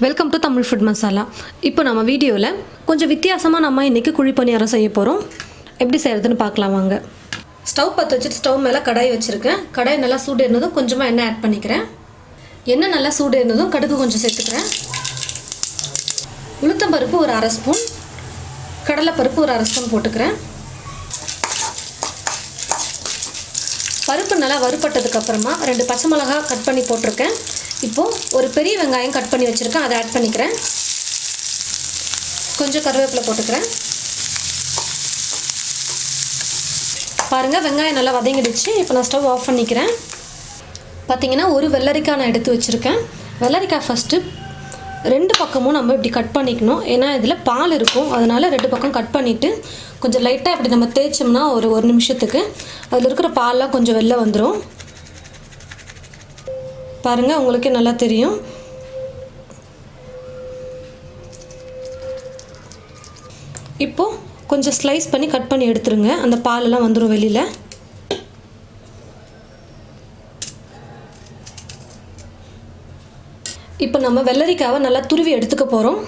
Welcome to Tamil food masala. இப்போ நம்ம வீடியோவில் கொஞ்சம் வித்தியாசமாக நம்ம இன்றைக்கி குழி பணியாரம் செய்ய போகிறோம். எப்படி செய்கிறதுன்னு பார்க்கலாம் வாங்க. ஸ்டவ் பற்ற வச்சுட்டு ஸ்டவ் மேலே கடாய் வச்சுருக்கேன். கடாய் நல்லா சூடு இருந்ததும் கொஞ்சமாக எண்ணெய் ஆட் பண்ணிக்கிறேன். எண்ணெய் நல்லா சூடு இருந்ததும் கடுகு கொஞ்சம் சேர்த்துக்கிறேன். உளுத்தம்பருப்பு ஒரு அரை ஸ்பூன், கடலைப்பருப்பு ஒரு அரை ஸ்பூன் போட்டுக்கிறேன். பருப்பு நல்லா வறுபட்டதுக்கப்புறமா 2 பச்சை மிளகா கட் பண்ணி போட்டிருக்கேன். இப்போது ஒரு பெரிய வெங்காயம் கட் பண்ணி வச்சுருக்கேன், அதை ஆட் பண்ணிக்கிறேன். கொஞ்சம் கருவேப்பிலை போட்டுக்கிறேன். பாருங்கள், வெங்காயம் நல்லா வதங்கிடுச்சு. இப்போ நான் ஸ்டவ் ஆஃப் பண்ணிக்கிறேன். பார்த்திங்கன்னா ஒரு வெள்ளரிக்காய் நான் எடுத்து வச்சுருக்கேன். வெள்ளரிக்காய் ஃபஸ்ட்டு 2 பக்கமும் நம்ம இப்படி கட் பண்ணிக்கணும். ஏன்னா இதில் பால் இருக்கும், அதனால் 2 பக்கம் கட் பண்ணிவிட்டு கொஞ்சம் லைட்டாக இப்படி நம்ம தேய்ச்சோம்னா ஒரு நிமிஷத்துக்கு அதில் இருக்கிற பால்லாம் கொஞ்சம் வெளில வந்துடும். பாருங்கள், உங்களுக்கே நல்லா தெரியும். இப்போது கொஞ்சம் ஸ்லைஸ் பண்ணி கட் பண்ணி எடுத்துருங்க, அந்த பாலெல்லாம் வந்துடும் வெளியில். இப்போ நம்ம வெள்ளரிக்காவை நல்லா துருவி எடுத்துக்க போகிறோம்.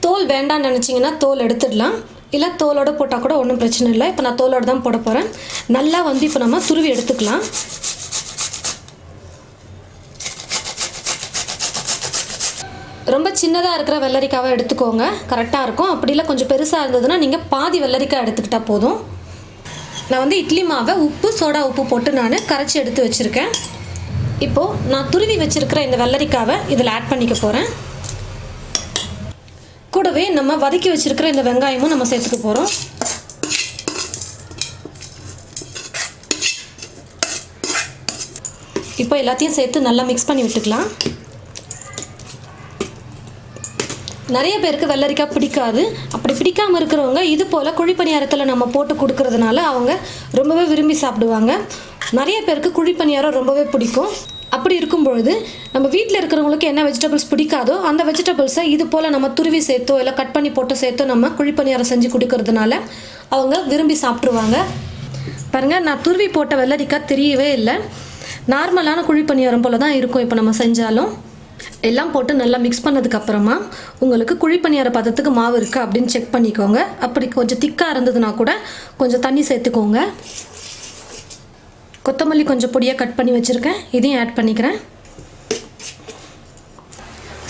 தோல் வேண்டான்னு நினச்சிங்கன்னா தோல் எடுத்துடலாம், இல்லை தோலோடு போட்டால் கூட ஒன்றும் பிரச்சனை இல்லை. இப்போ நான் தோலோடு தான் போட போகிறேன். நல்லா இப்போ நம்ம துருவி எடுத்துக்கலாம். ரொம்ப சின்னதாக இருக்கிற வெள்ளரிக்காவை எடுத்துக்கோங்க, கரெக்டாக இருக்கும். அப்படி இல்லை கொஞ்சம் பெருசாக இருந்ததுன்னா நீங்கள் பாதி வெள்ளரிக்காய் எடுத்துக்கிட்டால் போதும். நான் இட்லி மாவை உப்பு சோடா உப்பு போட்டு நான் கரைச்சி எடுத்து வச்சுருக்கேன். இப்போது நான் துருவி வச்சுருக்கிற இந்த வெள்ளரிக்காவை இதில் ஆட் பண்ணிக்க போகிறேன். கூடவே நம்ம வதக்கி வச்சுருக்கிற இந்த வெங்காயமும் நம்ம சேர்த்துக்க போகிறோம். இப்போ எல்லாத்தையும் சேர்த்து நல்லா மிக்ஸ் பண்ணி விட்டுக்கலாம். நிறைய பேருக்கு வெள்ளரிக்காய் பிடிக்காது. அப்படி பிடிக்காமல் இருக்கிறவங்க இது போல் குழி பணியாரத்தில் நம்ம போட்டு கொடுக்கறதுனால அவங்க ரொம்பவே விரும்பி சாப்பிடுவாங்க. நிறைய பேருக்கு குழி பணியாரம் ரொம்பவே பிடிக்கும். அப்படி இருக்கும் பொழுது நம்ம வீட்டில் இருக்கிறவங்களுக்கு என்ன வெஜிடபிள்ஸ் பிடிக்காதோ அந்த வெஜிடபிள்ஸை இது போல் நம்ம துருவி சேர்த்தோ இல்லை கட் பண்ணி போட்டு சேர்த்தோ நம்ம குழி பணியாரம் செஞ்சு கொடுக்கறதுனால அவங்க விரும்பி சாப்பிட்ருவாங்க. பாருங்கள், நான் துருவி போட்ட வெள்ளரிக்காய் தெரியவே இல்லை. நார்மலான குழி பணியாரம் போல் தான் இருக்கும். இப்போ நம்ம செஞ்சாலும் எல்லாம் போட்டு நல்லா மிக்ஸ் பண்ணதுக்கப்புறமா உங்களுக்கு குழி பணியார பதத்துக்கு மாவு இருக்குது அப்படின்னு செக் பண்ணிக்கோங்க. அப்படி கொஞ்சம் திக்காக இருந்ததுன்னா கூட கொஞ்சம் தண்ணி சேர்த்துக்கோங்க. கொத்தமல்லி கொஞ்சம் பொடியாக கட் பண்ணி வச்சுருக்கேன், இதையும் ஆட் பண்ணிக்கிறேன்.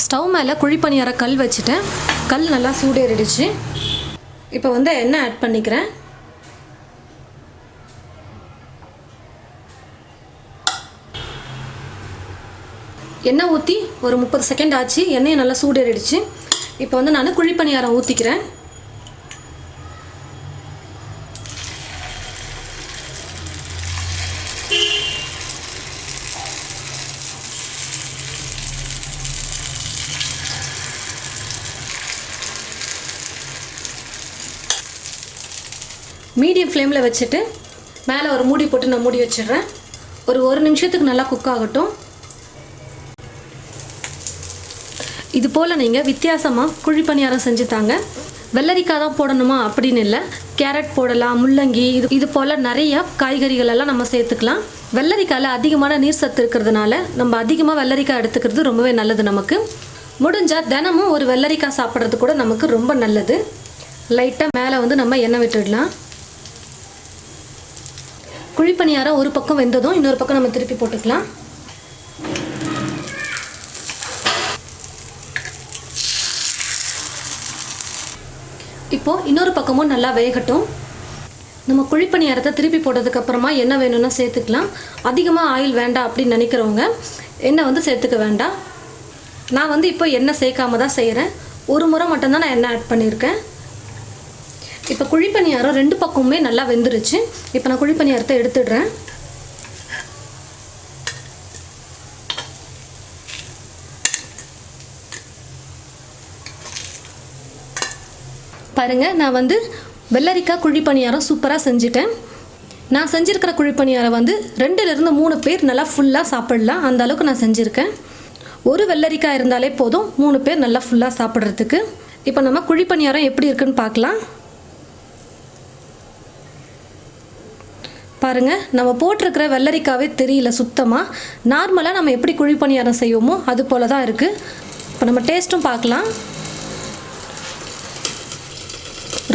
ஸ்டவ் மேலே குழி பணியார கல் வச்சுட்டேன். கல் நல்லா சூடேறிடுச்சு. இப்போ எண்ணெய் ஆட் பண்ணிக்கிறேன். எண்ணெய் ஊற்றி ஒரு 30 செகண்ட் ஆச்சு. எண்ணெயை நல்லா சூடேறிடுச்சு. இப்போ நான் குழி பணியாரம் ஊற்றிக்கிறேன். மீடியம் ஃப்ளேமில் வச்சுட்டு மேலே ஒரு மூடி போட்டு நான் மூடி வச்சிடுறேன். ஒரு நிமிஷத்துக்கு நல்லா குக் ஆகட்டும். இது போல் நீங்கள் வித்தியாசமாக குழி பணியாரம் செஞ்சு தாங்க. வெள்ளரிக்காய் தான் போடணுமா அப்படின்னு இல்லை, கேரட் போடலாம், முள்ளங்கி, இது போல் நிறைய காய்கறிகள் எல்லாம் நம்ம சேர்த்துக்கலாம். வெள்ளரிக்காயில் அதிகமான நீர் சத்து இருக்கிறதுனால நம்ம அதிகமாக வெள்ளரிக்காய் எடுத்துக்கிறது ரொம்பவே நல்லது. நமக்கு முடிஞ்சால் தினமும் ஒரு வெள்ளரிக்காய் சாப்பிட்றது கூட நமக்கு ரொம்ப நல்லது. லைட்டாக மேலே நம்ம எண்ணெய் விட்டுடலாம். குழி பணியாரம் ஒரு பக்கம் வெந்ததும் இன்னொரு பக்கம் நம்ம திருப்பி போட்டுக்கலாம். இப்போது இன்னொரு பக்கமும் நல்லா வேகட்டும். நம்ம குழி பணியாரத்தை திருப்பி போட்டதுக்கப்புறமா எண்ணெய் வேணும்னா சேர்த்துக்கலாம். அதிகமாக ஆயில் வேண்டாம் அப்படின்னு நினைக்கிறவங்க எண்ணெய் சேர்த்துக்க வேண்டாம். நான் இப்போ எண்ணெய் சேர்க்காம தான் செய்கிறேன். ஒரு முறை மட்டும்தான் நான் எண்ணெய் ஆட் பண்ணியிருக்கேன். இப்போ குழி பணியாரம் 2 பக்கமுமே நல்லா வெந்துருச்சு. இப்போ நான் குழி பணியாரத்தை எடுத்துடுறேன். பாருங்கள், நான் வெள்ளரிக்காய் குழி பணியாரம் சூப்பராக செஞ்சுட்டேன். நான் செஞ்சுருக்கிற குழி பணியாரம் 2லேருந்து 3 பேர் நல்லா ஃபுல்லாக சாப்பிடலாம், அந்த அளவுக்கு நான் செஞ்சுருக்கேன். ஒரு வெள்ளரிக்காய் இருந்தாலே போதும் 3 பேர் நல்லா ஃபுல்லாக சாப்பிட்றதுக்கு. இப்போ நம்ம குழி பணியாரம் எப்படி இருக்குன்னு பார்க்கலாம். பாருங்கள், நம்ம போட்டிருக்கிற வெள்ளரிக்காவே தெரியல சுத்தமாக. நார்மலாக நம்ம எப்படி குழி பணியாரம் செய்வோமோ அது போல தான் இருக்குது. இப்போ நம்ம டேஸ்ட்டும் பார்க்கலாம்.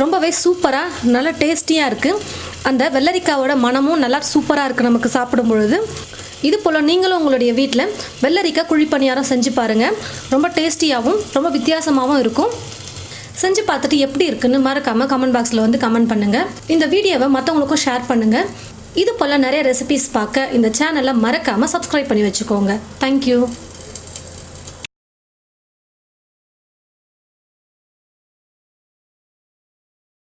ரொம்பவே சூப்பராக நல்லா டேஸ்டியாக இருக்குது. அந்த வெள்ளரிக்காவோட மனமும் நல்லா சூப்பராக இருக்குது நமக்கு சாப்பிடும் பொழுது. இது போல் நீங்களும் உங்களுடைய வீட்டில் வெள்ளரிக்காய் குழிப்பணியாரம் செஞ்சு பாருங்கள். ரொம்ப டேஸ்டியாகவும் ரொம்ப வித்தியாசமாகவும் இருக்கும். செஞ்சு பார்த்துட்டு எப்படி இருக்குன்னு மறக்காமல் கமெண்ட் பாக்ஸில் வந்து கமெண்ட் பண்ணுங்கள். இந்த வீடியோவை மற்றவங்களுக்கும் ஷேர் பண்ணுங்கள். இது போல் நிறைய ரெசிபிஸ் பார்க்க இந்த சேனலை மறக்காமல் சப்ஸ்கிரைப் பண்ணி வச்சுக்கோங்க. தேங்க்யூ.